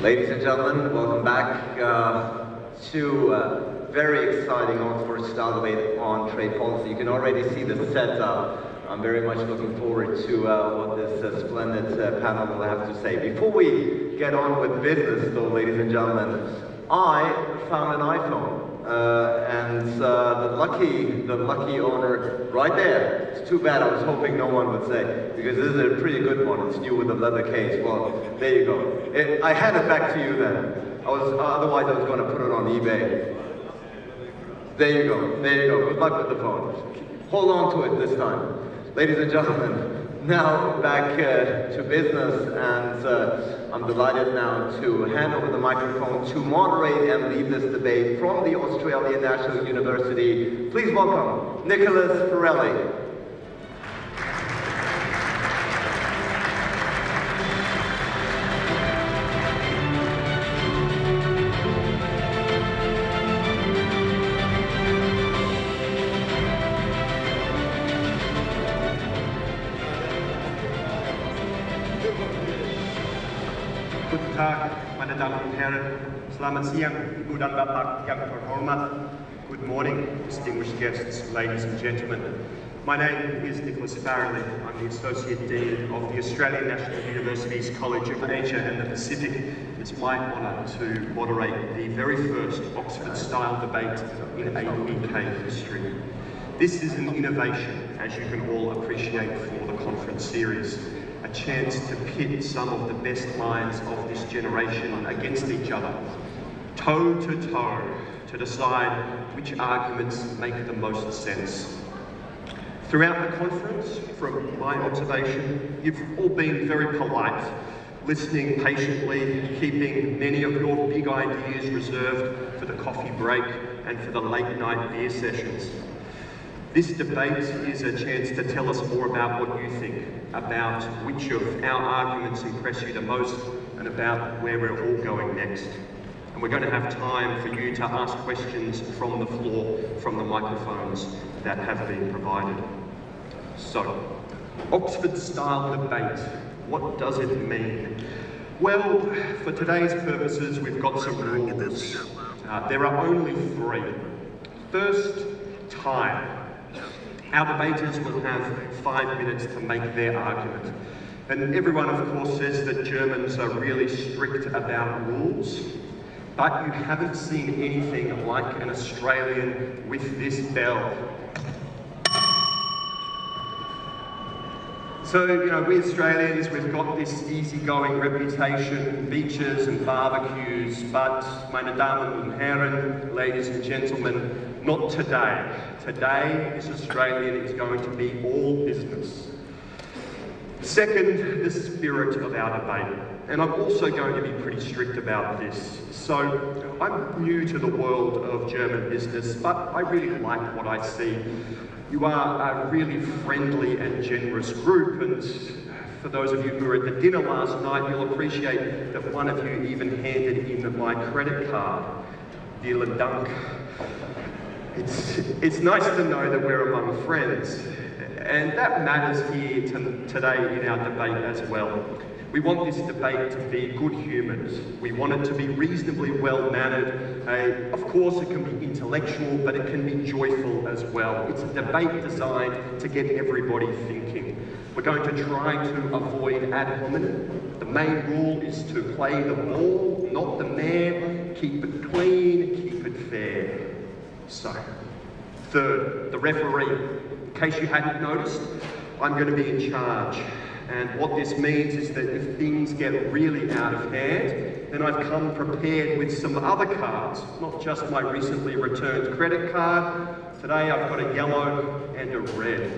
Ladies and gentlemen, welcome back to a very exciting Oxford Style Debate on Trade Policy. You can already see the setup. I'm very much looking forward to what this splendid panel will have to say. Before we get on with business, though, ladies and gentlemen, I found an iPhone. And the lucky owner right there. It's too bad, I was hoping no one would say, because this is a pretty good one. It's new with a leather case. Well, there you go. I hand it back to you then. Otherwise I was going to put it on eBay. There you go. There you go. Good luck with the phone. Hold on to it this time. Ladies and gentlemen, now back to business, and I'm delighted now to hand over the microphone to moderate and lead this debate from the Australian National University. Please welcome Nicholas Pirelli. Guten Tag, meine Damen und Herren. Selamat siang, Ibu dan Bapak yang terhormat. Good morning, distinguished guests, ladies and gentlemen. My name is Nicholas Farrelly. I'm the Associate Dean of the Australian National University's College of Asia and the Pacific. It's my honour to moderate the very first Oxford-style debate in APK history. This is an innovation, as you can all appreciate, for the conference series. A chance to pit some of the best minds of this generation against each other, toe to toe, to decide which arguments make the most sense. Throughout the conference, from my observation, you've all been very polite, listening patiently, keeping many of your big ideas reserved for the coffee break and for the late night beer sessions. This debate is a chance to tell us more about what you think, about which of our arguments impress you the most, and about where we're all going next. And we're going to have time for you to ask questions from the floor, from the microphones that have been provided. So, Oxford-style debate, what does it mean? Well, for today's purposes, we've got some rules. There are only three. First, time. Our debaters will have 5 minutes to make their argument. And everyone, of course, says that Germans are really strict about rules, but you haven't seen anything like an Australian with this bell. So, we Australians, we've got this easygoing reputation, beaches and barbecues, but, meine Damen und Herren, ladies and gentlemen, not today. Today, this Australian is going to be all business. Second, the spirit of our debate. And I'm also going to be pretty strict about this. So, I'm new to the world of German business, but I really like what I see. You are a really friendly and generous group, and for those of you who were at the dinner last night, you'll appreciate that one of you even handed in my credit card. Vielen Dank. It's nice to know that we're among friends, and that matters here today in our debate as well. We want this debate to be good-humoured. We want it to be reasonably well-mannered. Of course, it can be intellectual, but it can be joyful as well. It's a debate designed to get everybody thinking. We're going to try to avoid ad hominem. The main rule is to play the ball, not the man. Keep it clean, keep it fair. So, third, the referee. In case you hadn't noticed, I'm going to be in charge. And what this means is that if things get really out of hand, then I've come prepared with some other cards, not just my recently returned credit card. Today I've got a yellow and a red.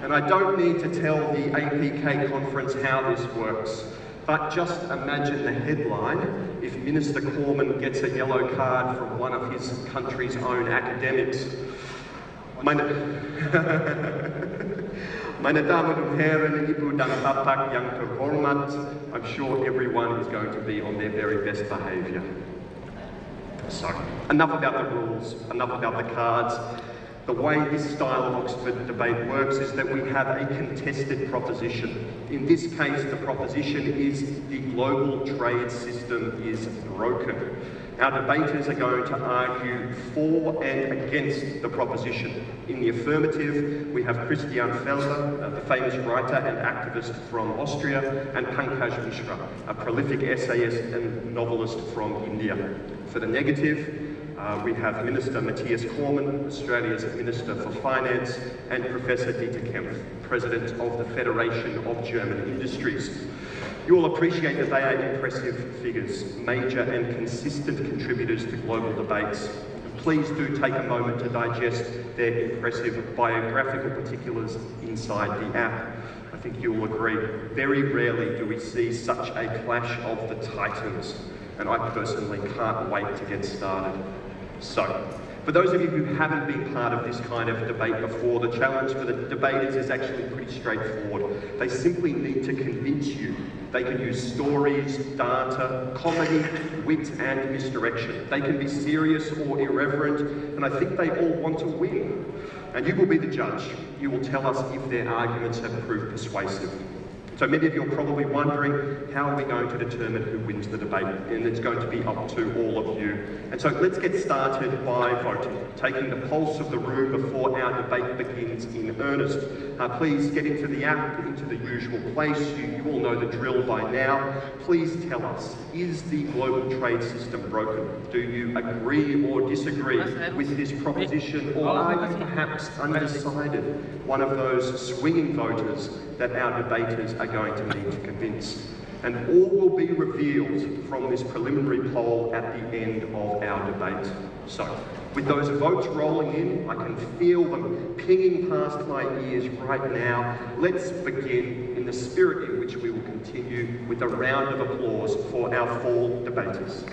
And I don't need to tell the APK conference how this works, but just imagine the headline if Minister Cormann gets a yellow card from one of his country's own academics. Meine Damen und Herren, Ibu dan Bapak yang terhormat, I'm sure everyone is going to be on their very best behaviour. So, enough about the rules, enough about the cards. The way this style of Oxford debate works is that we have a contested proposition. In this case, the proposition is the global trade system is broken. Our debaters are going to argue for and against the proposition. In the affirmative, we have Christian Felber, the famous writer and activist from Austria, and Pankaj Mishra, a prolific essayist and novelist from India. For the negative, we have Minister Matthias Cormann, Australia's Minister for Finance, and Professor Dieter Kempf, President of the Federation of German Industries. You will appreciate that they are impressive figures, major and consistent contributors to global debates. Please do take a moment to digest their impressive biographical particulars inside the app. I think you will agree, very rarely do we see such a clash of the titans, and I personally can't wait to get started. So, for those of you who haven't been part of this kind of debate before, the challenge for the debaters is actually pretty straightforward. They simply need to convince you. They can use stories, data, comedy, wit, and misdirection. They can be serious or irreverent, and I think they all want to win. And you will be the judge. You will tell us if their arguments have proved persuasive. So many of you are probably wondering, how are we going to determine who wins the debate? And it's going to be up to all of you. And so let's get started by voting, taking the pulse of the room before our debate begins in earnest. Please get into the app, into the usual place. You all know the drill by now. Please tell us, is the global trade system broken? Do you agree or disagree with this proposition, or are you perhaps undecided, one of those swinging voters that our debaters are going to need to convince? And all will be revealed from this preliminary poll at the end of our debate. So, with those votes rolling in, I can feel them pinging past my ears right now. Let's begin in the spirit in which we will continue with a round of applause for our four debaters.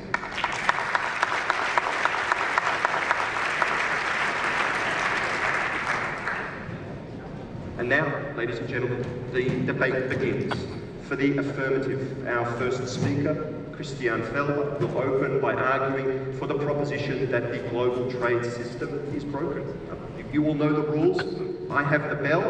And now, ladies and gentlemen, the debate begins. For the affirmative, our first speaker, Christian Felber, will open by arguing for the proposition that the global trade system is broken. You all know the rules. I have the bell.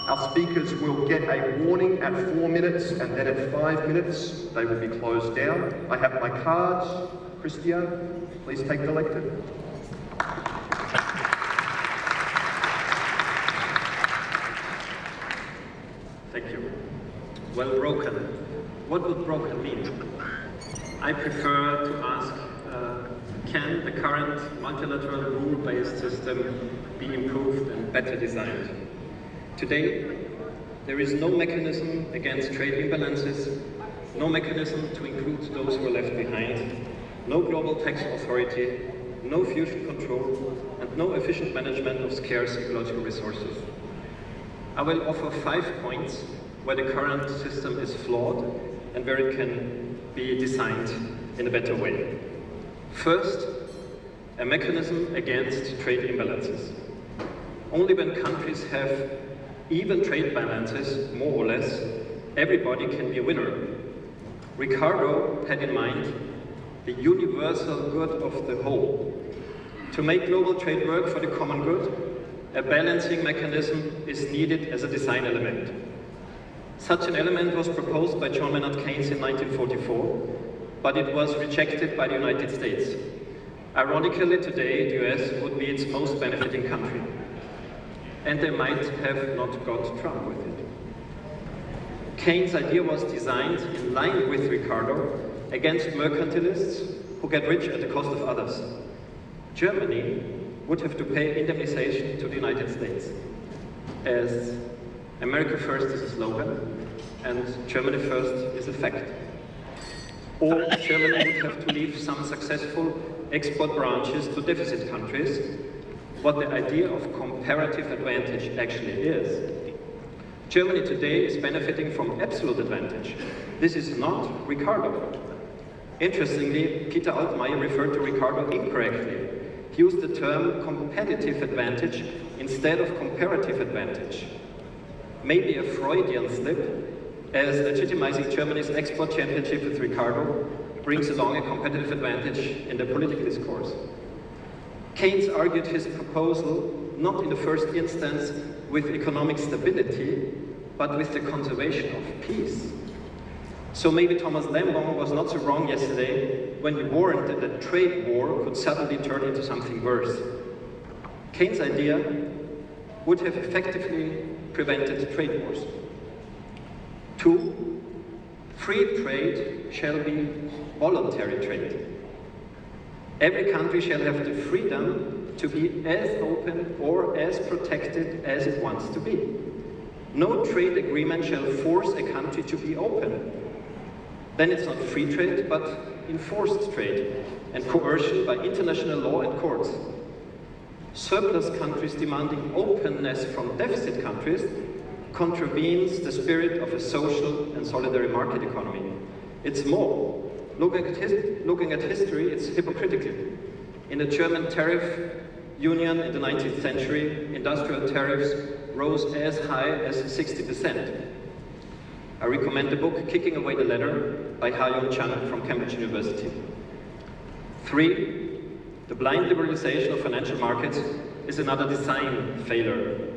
Our speakers will get a warning at 4 minutes, and then at 5 minutes, they will be closed down. I have my cards. Christian, please take the lectern. Thank you. Well, broken. What would broken mean? I prefer to ask, can the current multilateral rule-based system be improved and better designed? Today, there is no mechanism against trade imbalances, no mechanism to include those who are left behind, no global tax authority, no fusion control, and no efficient management of scarce ecological resources. I will offer 5 points where the current system is flawed and where it can be designed in a better way. First, a mechanism against trade imbalances. Only when countries have even trade balances, more or less, everybody can be a winner. Ricardo had in mind the universal good of the whole. To make global trade work for the common good, a balancing mechanism is needed as a design element. Such an element was proposed by John Maynard Keynes in 1944, but it was rejected by the United States. Ironically, today, the US would be its most benefiting country. And they might have not got Trump with it. Keynes' idea was designed in line with Ricardo against mercantilists who get rich at the cost of others. Germany would have to pay indemnization to the United States, as America first is a slogan and Germany first is a fact. Or Germany would have to leave some successful export branches to deficit countries, what the idea of comparative advantage actually is. Germany today is benefiting from absolute advantage. This is not Ricardo. Interestingly, Peter Altmaier referred to Ricardo incorrectly. He used the term competitive advantage instead of comparative advantage. Maybe a Freudian slip, as legitimizing Germany's export championship with Ricardo brings along a competitive advantage in the political discourse. Keynes argued his proposal not in the first instance with economic stability, but with the conservation of peace. So maybe Thomas Lambong was not so wrong yesterday when he warned that a trade war could suddenly turn into something worse. Keynes' idea would have effectively prevented trade wars. 2, free trade shall be voluntary trade. Every country shall have the freedom to be as open or as protected as it wants to be. No trade agreement shall force a country to be open. Then it's not free trade, but enforced trade and coercion by international law and courts. Surplus countries demanding openness from deficit countries contravenes the spirit of a social and solidary market economy. It's more. Looking at history, it's hypocritical. In the German tariff union in the 19th century, industrial tariffs rose as high as 60%. I recommend the book Kicking Away the Ladder by Ha-Joon Chang from Cambridge University. 3, the blind liberalization of financial markets is another design failure.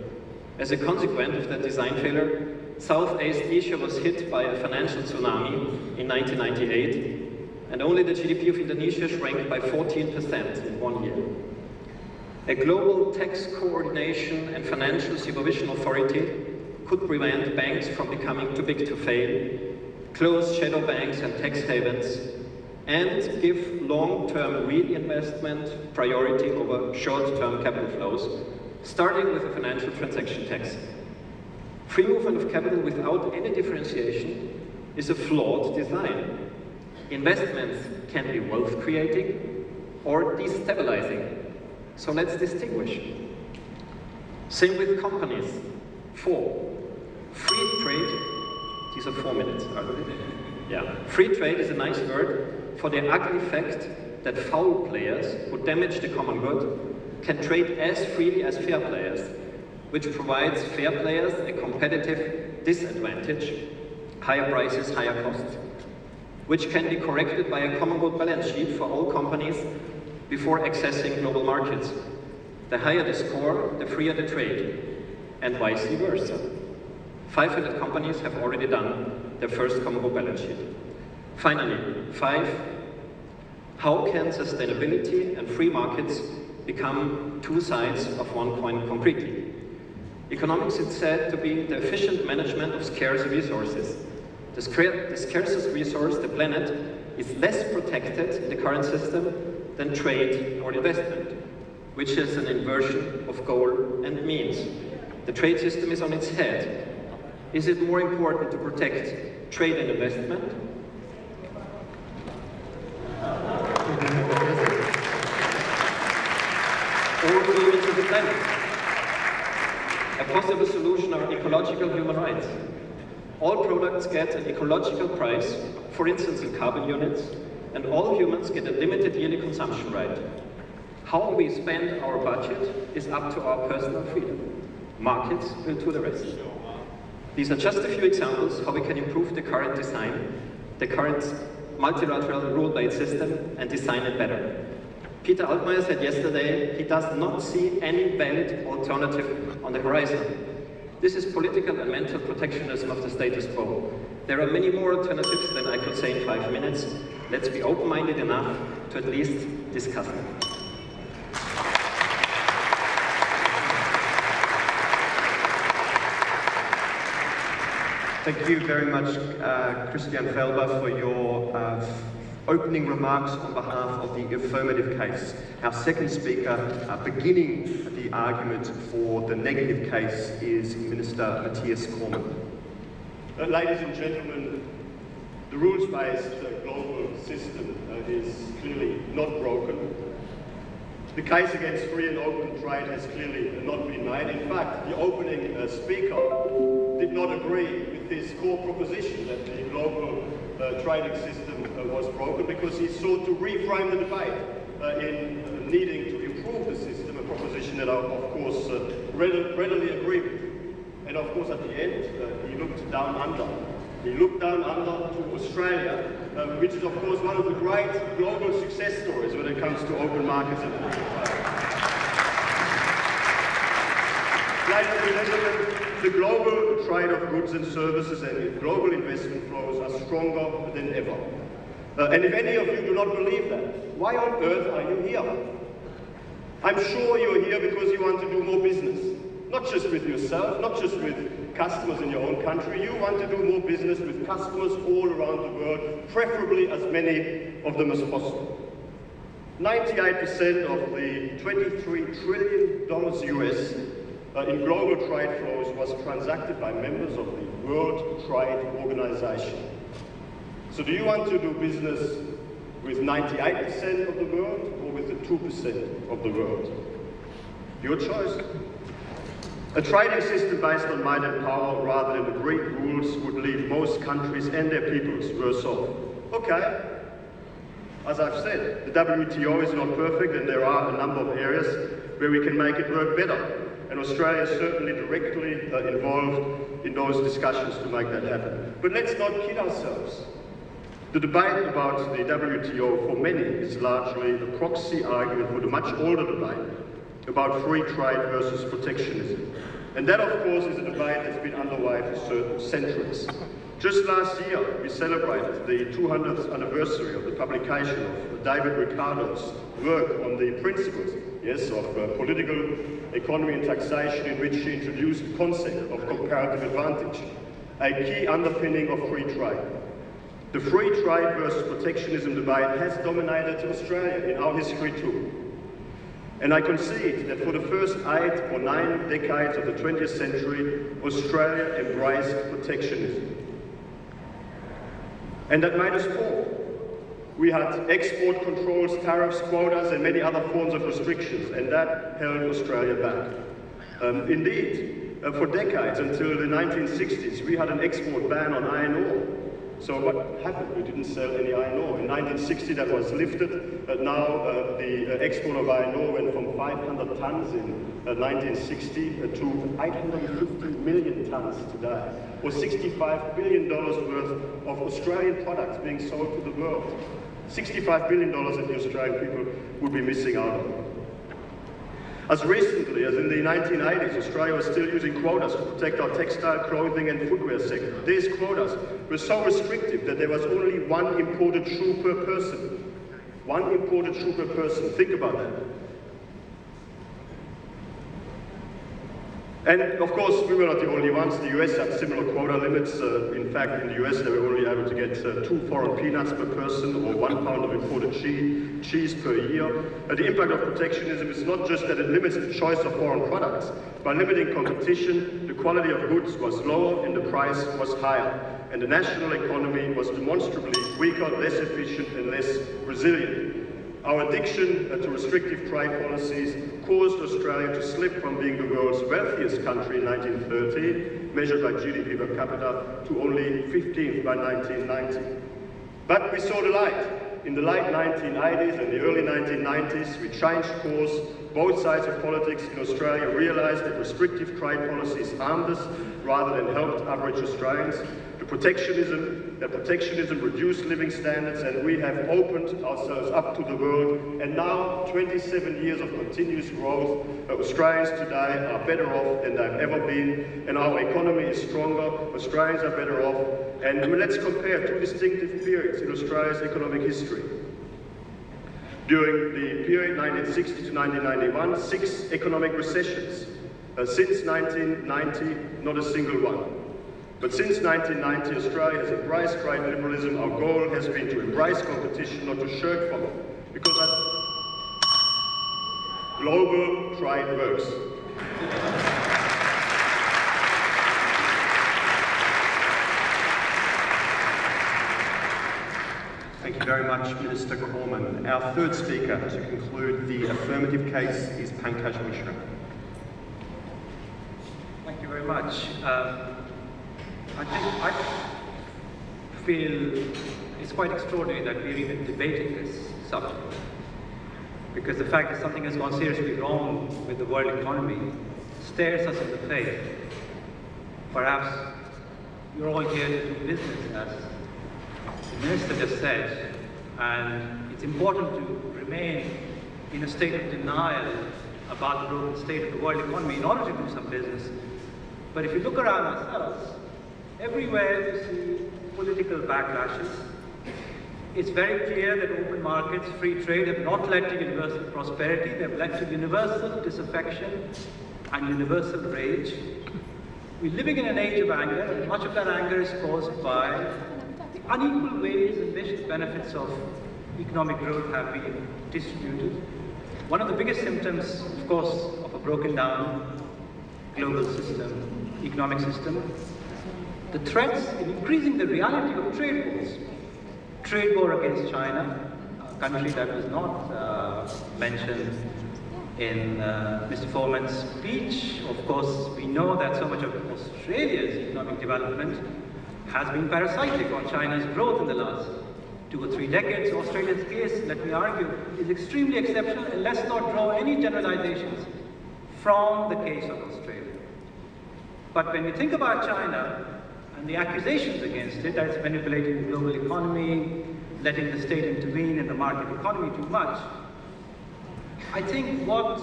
As a consequence of that design failure, Southeast Asia was hit by a financial tsunami in 1998, and only the GDP of Indonesia shrank by 14% in 1 year. A global tax coordination and financial supervision authority could prevent banks from becoming too big to fail, close shadow banks and tax havens, and give long-term reinvestment priority over short-term capital flows, starting with a financial transaction tax. Free movement of capital without any differentiation is a flawed design. Investments can be wealth-creating or destabilizing. So let's distinguish. Same with companies. 4, free trade. These are 4 minutes, aren't they? Yeah. Free trade is a nice word for the ugly fact that foul players who damage the common good can trade as freely as fair players, which provides fair players a competitive disadvantage, higher prices, higher costs, which can be corrected by a common good balance sheet for all companies before accessing global markets. The higher the score, the freer the trade, and vice versa. 500 companies have already done their first common good balance sheet. Finally, 5, how can sustainability and free markets become 2 sides of one coin concretely? Economics is said to be the efficient management of scarce resources. The scarcest resource, the planet, is less protected in the current system than trade or investment, which is an inversion of goal and means. The trade system is on its head. Is it more important to protect trade and investment? Or humans of the planet? A possible solution are ecological human rights. All products get an ecological price, for instance in carbon units, and all humans get a limited yearly consumption right. How we spend our budget is up to our personal freedom. Markets will do the rest. These are just a few examples how we can improve the current design, the current multilateral rule-based system, and design it better. Peter Altmaier said yesterday he does not see any valid alternative on the horizon. This is political and mental protectionism of the status quo. There are many more alternatives than I could say in 5 minutes. Let's be open-minded enough to at least discuss them. Thank you very much, Christian Felber, for your opening remarks on behalf of the affirmative case. Our second speaker, beginning the argument for the negative case, is Minister Matthias Cormann. Ladies and gentlemen, the rules-based global system is clearly not broken. The case against free and open trade has clearly not been made. In fact, the opening speaker did not agree with his core proposition that the global trading system was broken, because he sought to reframe the debate in needing to improve the system, a proposition that I, of course, readily agree with. And of course, at the end, he looked down under. He looked down under to Australia, which is, of course, one of the great global success stories when it comes to open markets and free trade. Ladies and gentlemen, the global trade of goods and services and global investment flows are stronger than ever. And if any of you do not believe that, why on earth are you here? I'm sure you're here because you want to do more business. Not just with yourself, not just with customers in your own country. You want to do more business with customers all around the world, preferably as many of them as possible. 98% of the $23 trillion US in global trade flows was transacted by members of the World Trade Organization. So do you want to do business with 98% of the world or with the 2% of the world? Your choice. A trading system based on might and power rather than agreed rules would leave most countries and their peoples worse off. Okay. As I've said, the WTO is not perfect and there are a number of areas where we can make it work better. And Australia is certainly directly involved in those discussions to make that happen. But let's not kid ourselves. The debate about the WTO for many is largely a proxy argument for the much older debate about free trade versus protectionism. And that, of course, is a debate that's been underway for certain centuries. Just last year, we celebrated the 200th anniversary of the publication of David Ricardo's work on the principles, yes, of political economy and taxation, in which he introduced the concept of comparative advantage, a key underpinning of free trade. The free trade versus protectionism debate has dominated Australia in our history too. And I concede that for the first 8 or 9 decades of the 20th century, Australia embraced protectionism. And that made us poor. We had export controls, tariffs, quotas, and many other forms of restrictions, and that held Australia back. Indeed, for decades, until the 1960s, we had an export ban on iron ore. So what happened? We didn't sell any iron ore. In 1960, that was lifted. Now the export of iron ore went from 500 tons in 1960 to 850 million tons today, or $65 billion worth of Australian products being sold to the world. $65 billion that the Australian people would be missing out on. As recently as in the 1980s, Australia was still using quotas to protect our textile, clothing and footwear sector. These quotas were so restrictive that there was only one imported shoe per person. One imported shoe per person. Think about that. And of course, we were not the only ones. The US had similar quota limits. In fact, in the US, they were only able to get 2 foreign peanuts per person or 1 pound of imported cheese per year. The impact of protectionism is not just that it limits the choice of foreign products. By limiting competition, the quality of goods was lower and the price was higher. And the national economy was demonstrably weaker, less efficient and less resilient. Our addiction to restrictive trade policies caused Australia to slip from being the world's wealthiest country in 1930, measured by GDP per capita, to only 15th by 1990. But we saw the light. In the late 1980s and the early 1990s, we changed course. Both sides of politics in Australia realised that restrictive trade policies harmed us rather than helped average Australians. Protectionism reduced living standards, and we have opened ourselves up to the world. And now, 27 years of continuous growth, Australians today are better off than they've ever been, and our economy is stronger, Australians are better off. And let's compare 2 distinctive periods in Australia's economic history. During the period 1960 to 1991, 6 economic recessions. Since 1990, not a single one. But since 1990, Australia has embraced trade liberalism. Our goal has been to embrace competition, not to shirk from it. Because global trade works. Thank you very much, Minister Cormann. Our third speaker to conclude the affirmative case is Pankaj Mishra. Thank you very much. I feel it's quite extraordinary that we're even debating this subject, because the fact that something has gone seriously wrong with the world economy stares us in the face. Perhaps you're all here to do business, as the Minister just said, and it's important to remain in a state of denial about the broken state of the world economy in order to do some business. But if you look around ourselves, everywhere we see political backlashes. It's very clear that open markets, free trade have not led to universal prosperity, they've led to universal disaffection and universal rage. We're living in an age of anger, and much of that anger is caused by the unequal ways in which the benefits of economic growth have been distributed. One of the biggest symptoms, of course, of a broken down global system, economic system, the threats in increasing the reality of trade wars. Trade war against China, a country that was not mentioned in Mr. Foreman's speech. Of course, we know that so much of Australia's economic development has been parasitic on China's growth in the last 2 or 3 decades. Australia's case, let me argue, is extremely exceptional, and let's not draw any generalizations from the case of Australia. But when we think about China and the accusations against it, that it's manipulating the global economy, letting the state intervene in the market economy too much, I think what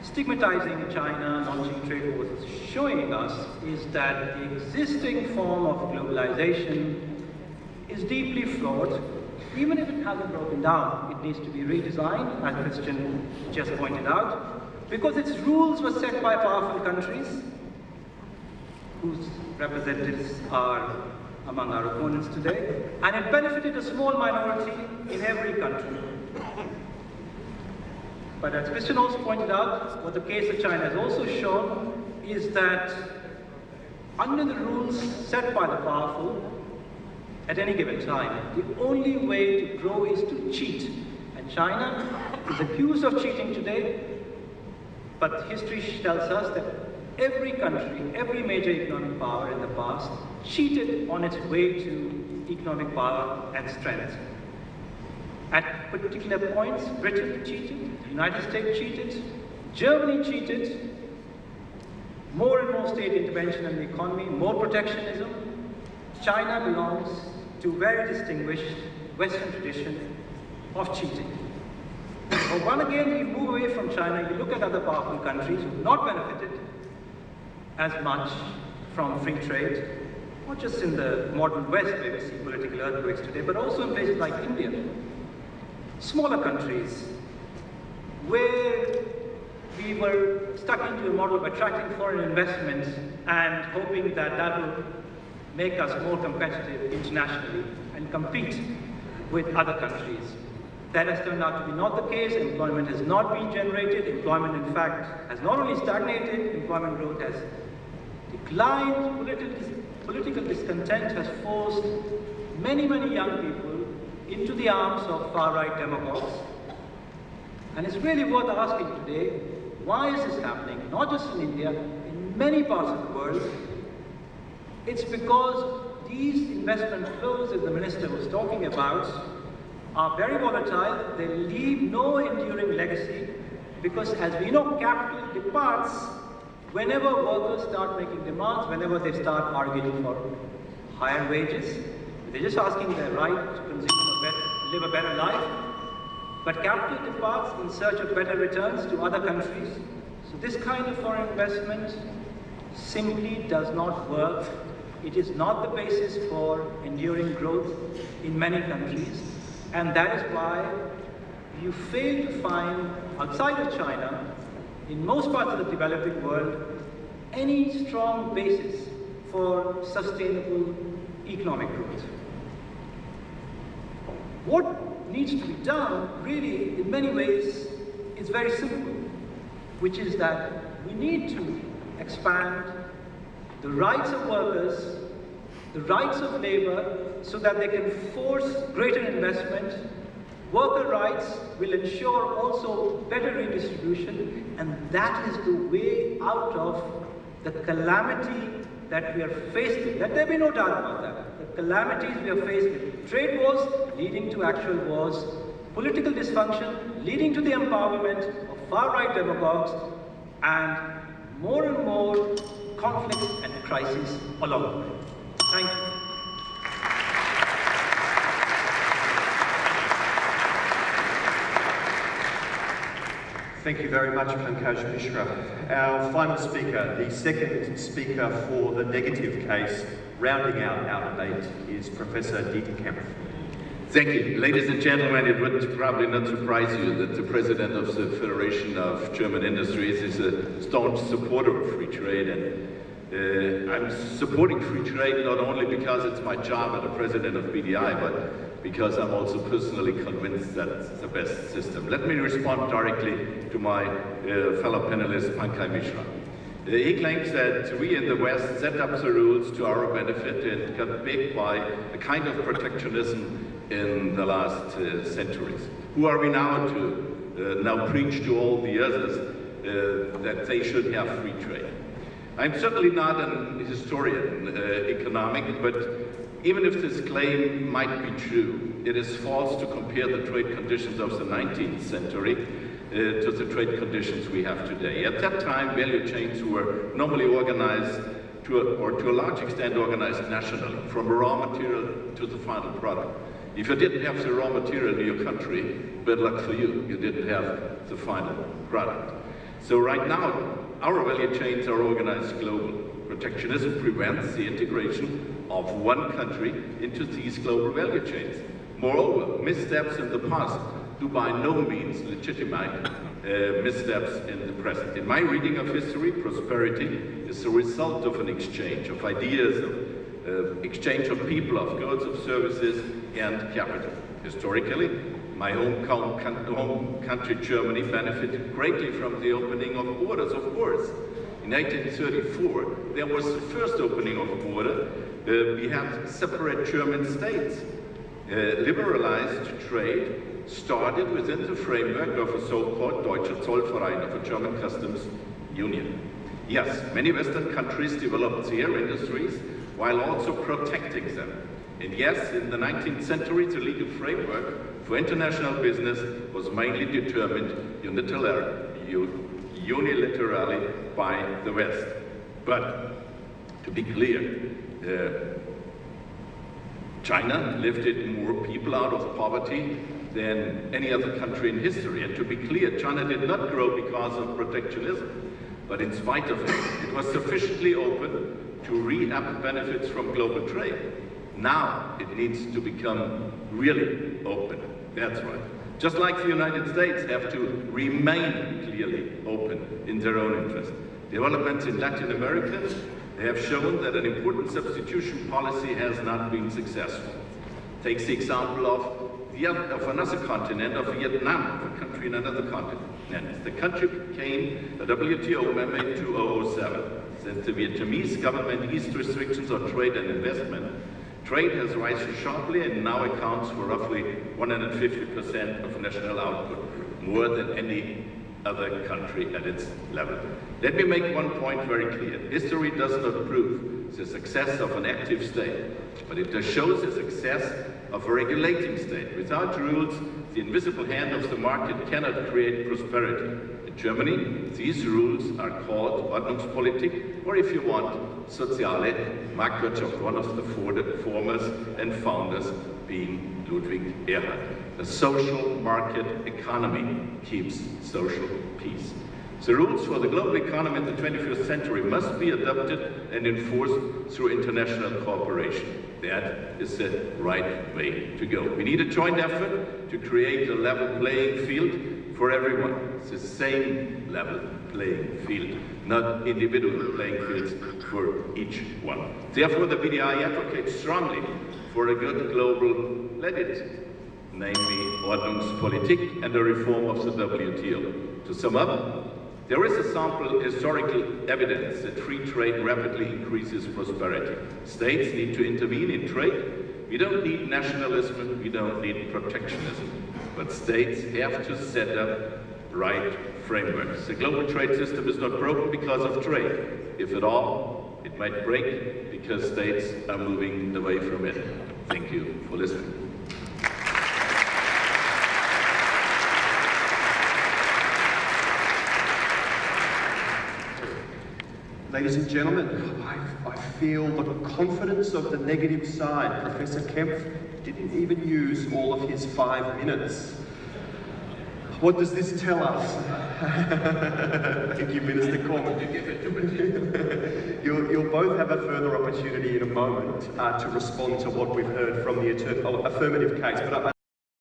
stigmatizing China, launching trade wars is showing us is that the existing form of globalization is deeply flawed. Even if it hasn't broken down, it needs to be redesigned, as Christian just pointed out, because its rules were set by powerful countries whose representatives are among our opponents today, and it benefited a small minority in every country. But as Christian also pointed out, what the case of China has also shown is that under the rules set by the powerful, at any given time, the only way to grow is to cheat. And China is accused of cheating today, but history tells us that every country, every major economic power in the past cheated on its way to economic power and strength. At particular points, Britain cheated, the United States cheated, Germany cheated, more and more state intervention in the economy, more protectionism. China belongs to a very distinguished Western tradition of cheating. But when again you move away from China, you look at other powerful countries who have not benefited as much from free trade, not just in the modern West where we see political earthquakes today, but also in places like India. Smaller countries where we were stuck into a model of attracting foreign investment and hoping that that will make us more competitive internationally and compete with other countries. That has turned out to be not the case. Employment has not been generated. Employment, in fact, has not only stagnated, employment growth has declined. Political discontent has forced many, many young people into the arms of far-right demagogues. And it's really worth asking today, why is this happening? Not just in India, in many parts of the world. It's because these investment flows that the minister was talking about are very volatile. They leave no enduring legacy because, as we know, capital departs whenever workers start making demands, whenever they start arguing for higher wages. They're just asking their right to live a better life. But capital departs in search of better returns to other countries. So this kind of foreign investment simply does not work. It is not the basis for enduring growth in many countries. And that is why you fail to find, outside of China, in most parts of the developing world, any strong basis for sustainable economic growth. What needs to be done, really, in many ways, is very simple, which is that we need to expand the rights of workers, the rights of labor, so that they can force greater investment. Worker rights will ensure also better redistribution, and that is the way out of the calamity that we are faced with. Let there be no doubt about that. The calamities we are faced with. Trade wars leading to actual wars, political dysfunction leading to the empowerment of far-right demagogues, and more conflict and crisis along the way. Thank you. Thank you very much, Pankaj Mishra. Our final speaker, the second speaker for the negative case, rounding out our debate, is Professor Dieter Kempf. Thank you. Ladies and gentlemen, it would probably not surprise you that the president of the Federation of German Industries is a staunch supporter of free trade, and I'm supporting free trade not only because it's my job as the president of BDI, but because I'm also personally convinced that it's the best system. Let me respond directly to my fellow panelist, Pankaj Mishra. He claims that we in the West set up the rules to our benefit and got big by a kind of protectionism in the last centuries. Who are we now to now preach to all the others that they should have free trade? I'm certainly not an historian, economic, but even if this claim might be true, it is false to compare the trade conditions of the 19th century to the trade conditions we have today. At that time, value chains were normally organized to a large extent organized nationally, from raw material to the final product. If you didn't have the raw material in your country, bad luck for you, you didn't have the final product. So right now, our value chains are organized globally. Protectionism prevents the integration of one country into these global value chains. Moreover, missteps in the past do by no means legitimize missteps in the present. In my reading of history, prosperity is the result of an exchange of ideas, of exchange of people, of goods, of services, and capital. Historically, my home country, Germany, benefited greatly from the opening of borders, of course. In 1834, there was the first opening of border. We had separate German states. Liberalized trade started within the framework of a so-called Deutscher Zollverein, of a German customs union. Yes, many Western countries developed their industries while also protecting them. And yes, in the 19th century, the legal framework for international business was mainly determined unilaterally by the West. But to be clear, China lifted more people out of poverty than any other country in history. And to be clear, China did not grow because of protectionism, but in spite of it was sufficiently open to re-up benefits from global trade. Now it needs to become really open. That's right. Just like the United States have to remain clearly open in their own interest. Developments in Latin America, they have shown that an important substitution policy has not been successful. Take the example of another continent, of Vietnam, a country in another continent. The country became a WTO member in 2007. Since the Vietnamese government eased restrictions on trade and investment, trade has risen sharply and now accounts for roughly 150% of national output, more than any other country at its level. Let me make one point very clear. History does not prove the success of an active state, but it does show the success of a regulating state. Without rules, the invisible hand of the market cannot create prosperity. In Germany, these rules are called Ordnungspolitik, or if you want, Soziale Marktwirtschaft, one of the foremost and founders being Ludwig Erhard. A social market economy keeps social peace. The rules for the global economy in the 21st century must be adopted and enforced through international cooperation. That is the right way to go. We need a joint effort to create a level playing field for everyone. It's the same level playing field, not individual playing fields for each one. Therefore, the BDI advocates strongly for a good global legitimacy, namely Ordnungspolitik and the reform of the WTO. To sum up, there is a sample historical evidence that free trade rapidly increases prosperity. States need to intervene in trade. We don't need nationalism, we don't need protectionism, but states have to set up right frameworks. The global trade system is not broken because of trade. If at all, it might break because states are moving away from it. Thank you for listening. Ladies and gentlemen, I feel the confidence of the negative side. Professor Kempf didn't even use all of his 5 minutes. What does this tell us? Thank you, Minister Cormann. You'll both have a further opportunity in a moment to respond to what we've heard from the affirmative case. But